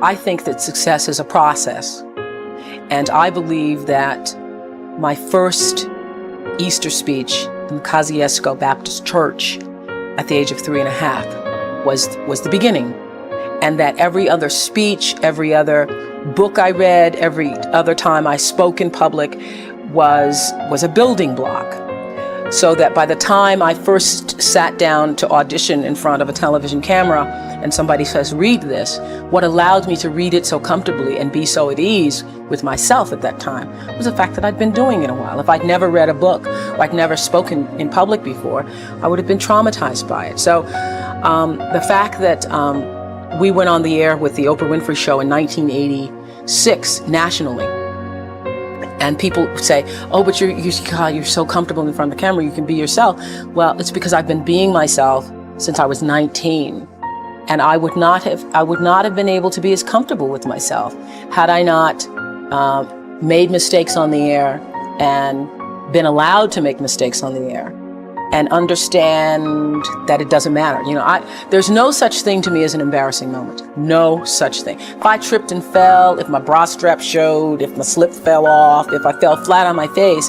I think that success is a process. And I believe that my first Easter speech in the Kosciuszko Baptist Church at the age of 3.5 was the beginning. And that every other speech, every other book I read, every other time I spoke in public was a building block. So that by the time I first sat down to audition in front of a television camera and somebody says, read this, what allowed me to read it so comfortably and be so at ease with myself at that time was the fact that I'd been doing it a while. If I'd never read a book or I'd never spoken in public before, I would have been traumatized by it. So the fact that we went on the air with the Oprah Winfrey Show in 1986 nationally, and people say, oh, but you're so comfortable in front of the camera, you can be yourself. Well, it's because I've been being myself since I was 19. And I would not have been able to be as comfortable with myself had I not made mistakes on the air and been allowed to make mistakes on the air and understand that it doesn't matter. You know, there's no such thing to me as an embarrassing moment. No such thing. If I tripped and fell, if my bra strap showed, if my slip fell off, if I fell flat on my face,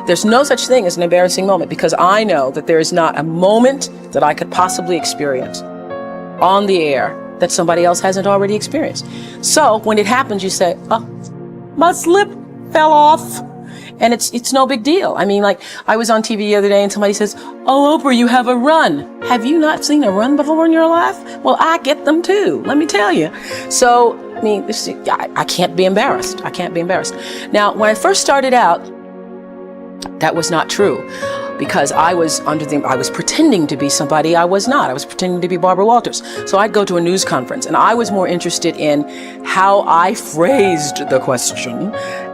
there's no such thing as an embarrassing moment, because I know that there is not a moment that I could possibly experience on the air that somebody else hasn't already experienced. So when it happens, you say, oh, my slip fell off. And it's no big deal. I mean, like, I was on TV the other day and somebody says, oh, Oprah, you have a run. Have you not seen a run before in your life? Well, I get them too, let me tell you. So, I mean, I can't be embarrassed. I can't be embarrassed. Now, when I first started out, that was not true, because I was pretending to be somebody I was not. I was pretending to be Barbara Walters. So I'd go to a news conference and I was more interested in how I phrased the question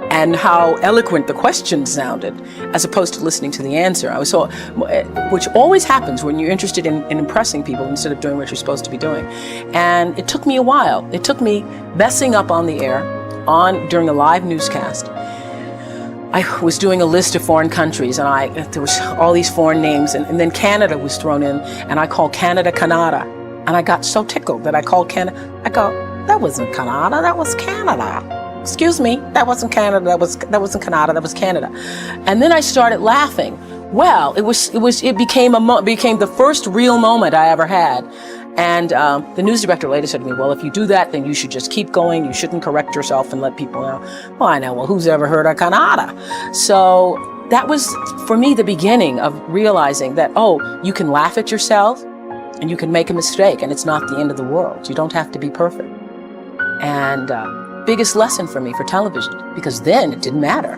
and how eloquent the question sounded, as opposed to listening to the answer. Which always happens when you're interested in impressing people instead of doing what you're supposed to be doing. And it took me a while. It took me messing up on the air during a live newscast. I was doing a list of foreign countries, and there was all these foreign names, and then Canada was thrown in, and I called Canada, Canada. And I got so tickled that I called Canada. I go, that wasn't Canada, that was Canada. Excuse me, that wasn't Canada, that wasn't Canada, that was Canada. And then I started laughing. Well, it became the first real moment I ever had. And the news director later said to me, well, if you do that, then you should just keep going. You shouldn't correct yourself and let people know. Well, I know, well, who's ever heard of Canada? So that was, for me, the beginning of realizing that, oh, you can laugh at yourself and you can make a mistake, and it's not the end of the world. You don't have to be perfect. And biggest lesson for me for television, because then it didn't matter.